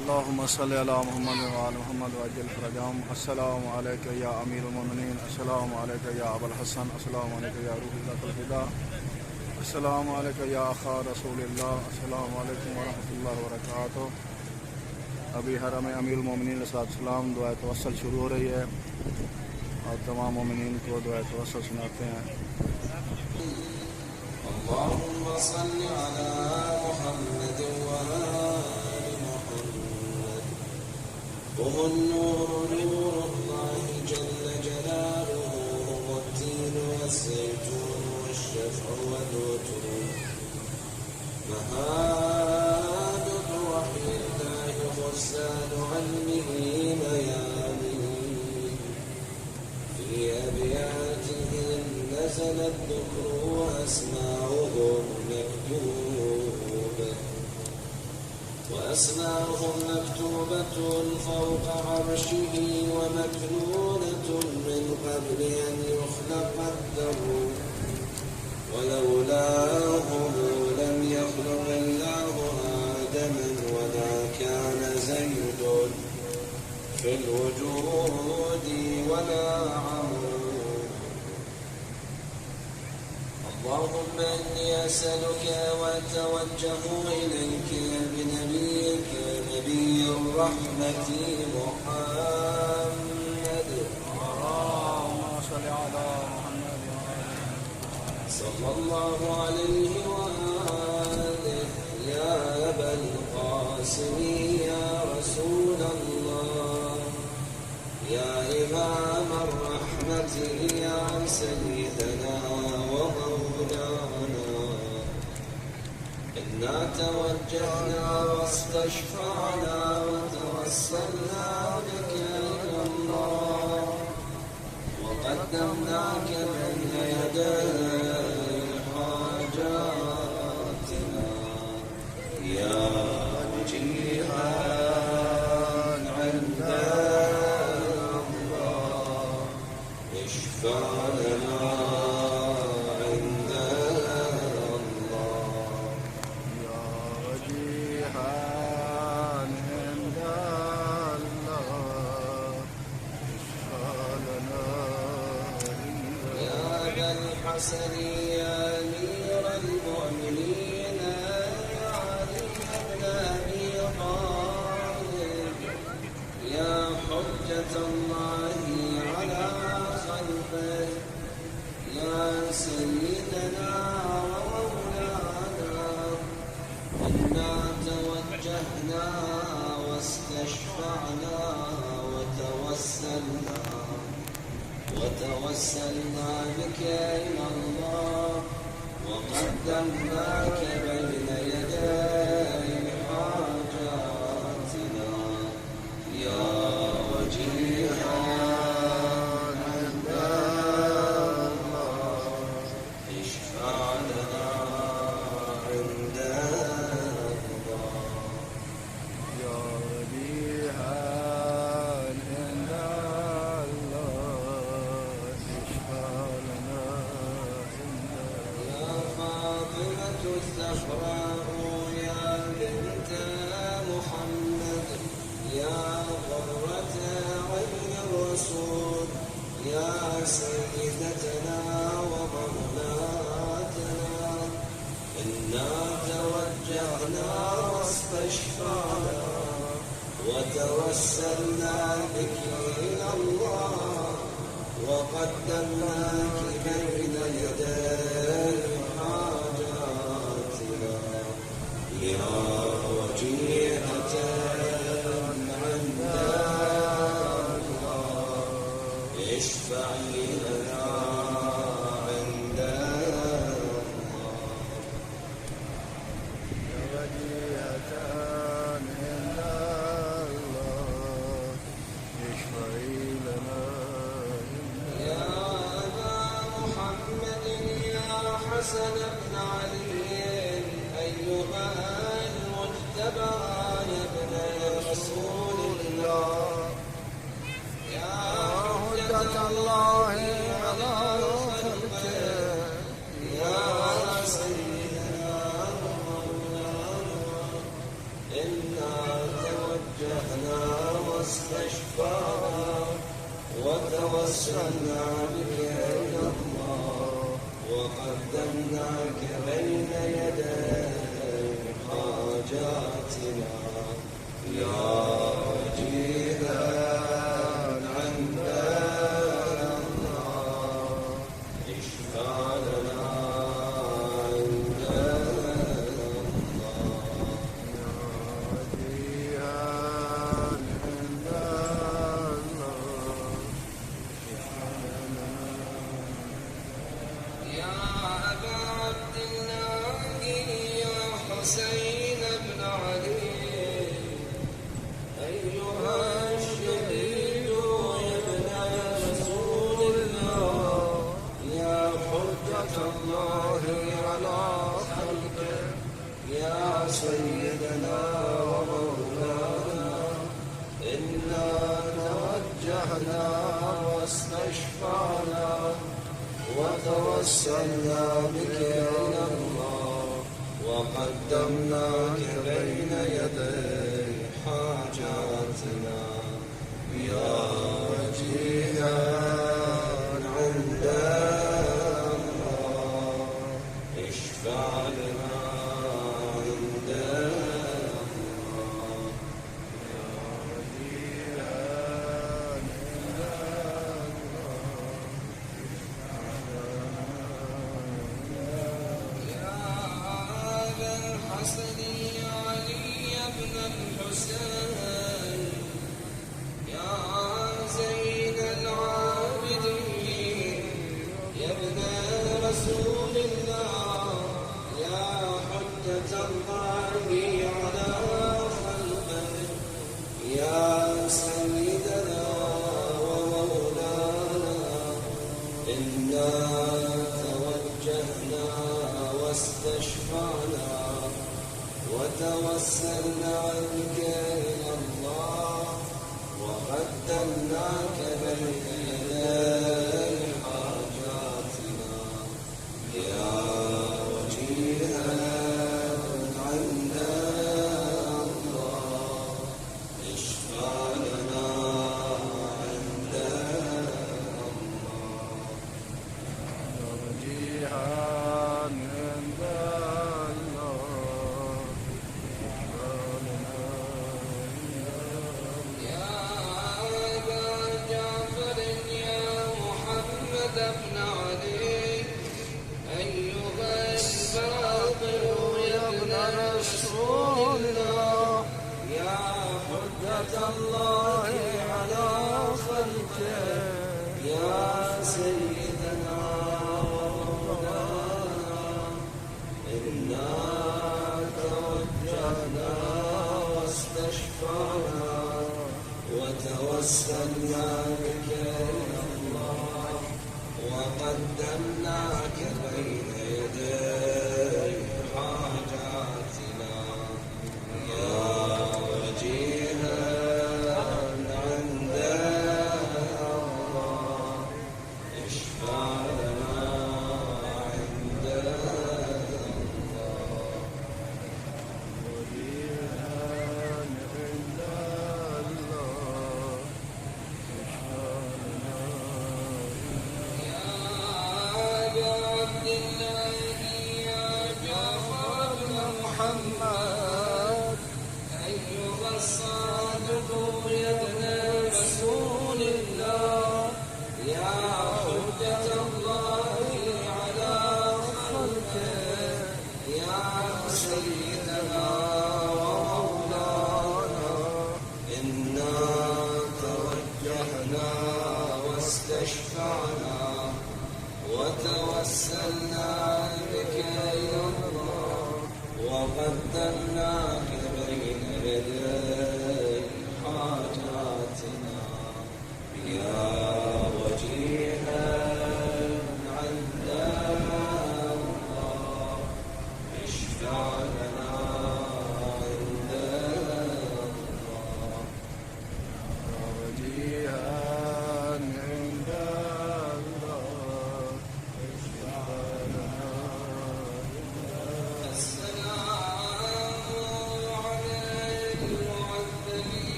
اللهم صل على محمد وعلى محمد وعجل فرجهم. السلام عليك يا أمير المؤمنين، السلام عليك يا أبا الحسن، السلام عليك يا روح الله الفداء، السلام عليك يا أخا رسول الله، السلام عليكم ورحمة الله وبركاته। अभी हरम अमीर मोमिनीन सलाम दुआ तवस्सल शुरू हो रही है और तमाम मोमिनीन को दुआ तवस्सल सुनाते हैं। اللهم صل على محمد وآل محمد هم النور نور الله جل جلاله، هم التين والزيتون والشفع والوتر، مهابط وحي الله غسان علمه ميامين، في أبياتهم نزل الذكر وأسماؤهم مكتوبة فوق عرشه ومكنونة من قبل أن يخلق الذر، ولولاهم لم يخلق الله آدما ولا كان زيد في الوجود ولا عمرو. اللهم إني أسألك وأتوجه إليك بنبيك نبي الرحمة محمد، اللهم صل على محمد صلى الله عليه وآله، يا أبا القاسم يا رسول الله، يا إمام الرحمة يا سيدنا ومولانا، إنا توجهنا واستشفعنا وتوسلنا بك إلى الله، وقدمناك بين يدي حاجاتنا يا وجيها عند الله، اشفع لنا عند الله، يا وجيها عند الله، اشفع لنا يا ذا الحسن يا أمير المؤمنين، يا علي بن أبي طالب، يا حجة الله على خلقه، يا سيدنا ومولانا، إنا توجهنا واستشفعنا وتوسلنا بك إلى الله، وقدمناك بين يدي حاجاتنا يا وجيها عند الله، اشفع لنا عند الله، يا وجيها عند الله، اشفع لنا يا فاطمة الزهراء يا بنت محمد، يا قرة عين الرسول، يا سيدتنا ومولاتنا، إنا توجهنا واستشفعنا وتوسلنا بك إلى الله، وقدمناك بين يدي حاجاتنا يا وجيهة عند الله، اشفعي لنا عند الله، يا وجيهة عند الله، اشفعي لنا يا أبا محمد يا حسن بن علي، أيها المجتبى يا ابن رسول الله، يا حجة الله على خلقه، يا سيدنا ومولانا، إنا توجهنا وتوسلنا بك إلى الله وقدمناك بين يدي حاجاتنا يا وجيها عند الله اشفع لنا عند حسين بن علي أيها الشهيد يا ابن رسول الله يا حجة الله على خلقه يا سيدنا ومولانا إنا توجهنا واستشفعنا وتوسلنا بك إلى الله وقدمناك بين يدي حاجاتنا يا وجيها عند الله اشفع لنا عند الله يا وجيها عند حسني علي بن الحسين يا زين العابدين يا ابن رسول الله يا حجة الله على خلقه يا سيدنا ومولانا إنا توجهنا واستشفعنا وتوسلنا بك إلى الله وقدمناك بين يدي حاجاتنا يا وجيها عند الله اشفع لنا عند الله وجيها عند ابن علي أيها الباطل يا ابن رسول الله يا حجة الله على خلقه يا سيدنا ومولانا إنا توجهنا واستشفعنا وتوسلنا بك إلى الله وقدمناك بين يدي حاجاتنا يا وجيها عند الله اشفع لنا عند الله وجيها عند الله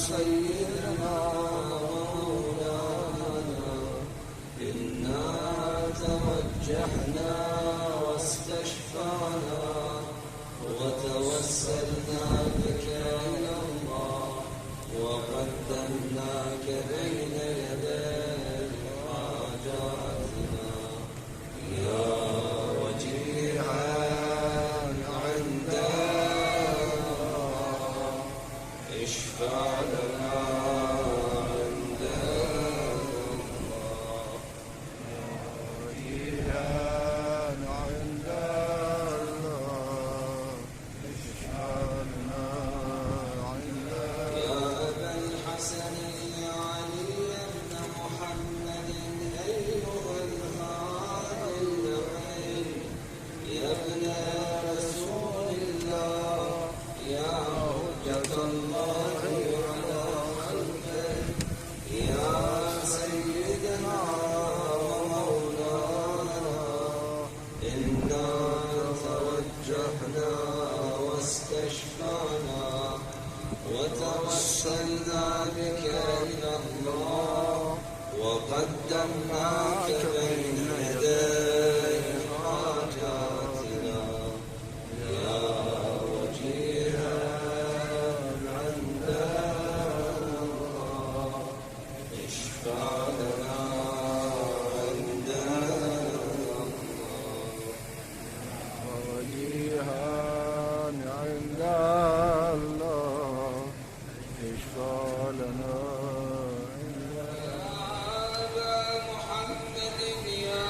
سيدنا ومولانا إنا توجهنا واستشفعنا وتوسلنا بك إلى الله وقدمناك بين يدي حاجاتنا يا وجيها عند الله اشفع لنا عند الله وجيها عند الله اشفع لنا عند يا أبا الحسن علي بن محمد أيها الهادي الأمين يا ابن رسول الله يا حجة الله على خلقه يا سيدنا ومولانا إنا توجهنا واستشفعنا وتوسلنا بك إلى الله وقدمناك بين يدي حاجاتنا يا وجيها عند الله اشفع لنا عند الله وجيها عند الله اشفع لنا أبا محمد يا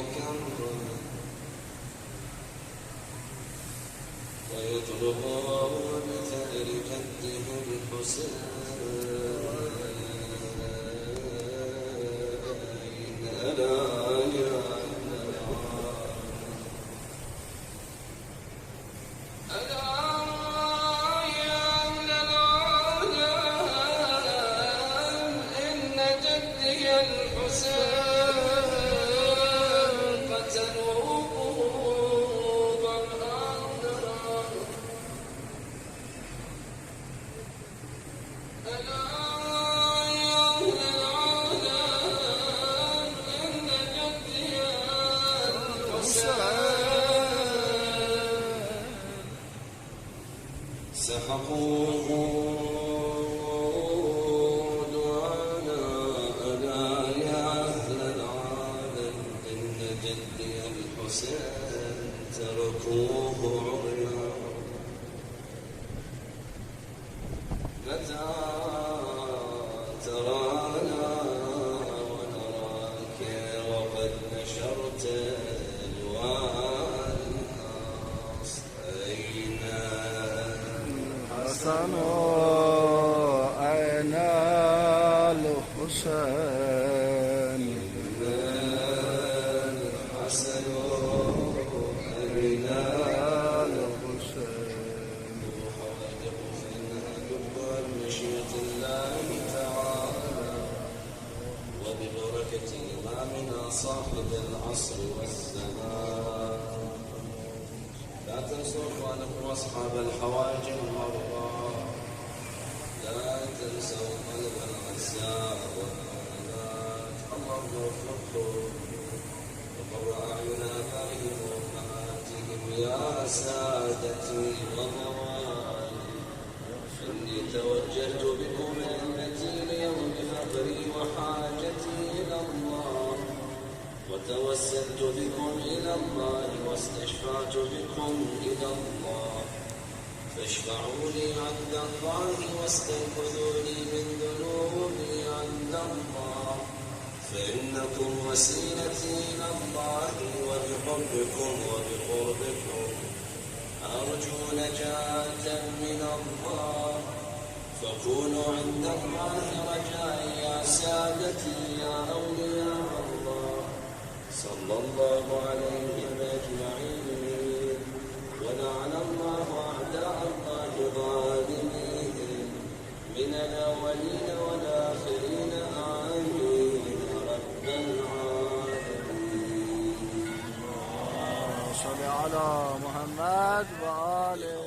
وكرم ويطلب بثأر جده الحسين سحقوه دعانا ألا يا أهل العالم إن جدي الحسين تركوه عريانا متى ترانا ونراك وقد نشرت ألوان الناس أين حسن أين الحسين الحسن أين الحسين وحوادق فإنها جبر مشيئة الله تعالى وببركة إمامنا صاحب العصر والزمان لا تنسوا إخوانكم وأصحاب الحوائج المرضى لا تنسوا قلب العزاء والأولاد اللهم وفقهم وقر أعين آبائهم وأمهاتهم يا سادتي وموالي إني توجهت بكم أمتي ليوم فقري وحاجتي إلى الله وتوسلت بكم إلى الله واستشفعت بكم إلى الله فاشفعوا لي عند الله واستنقذوا لي من ذنوبي عند الله فإنكم وسيلتي إلى الله وبحبكم وبقربكم أرجو نجاة من الله فكونوا عند الله رجائي يا سادتي يا أولياء الله صلى الله عليهم أجمعين ولعن الله أعداء الله ظالمين من الأولين والآخرين آمين رب العالمين صل على محمد وآله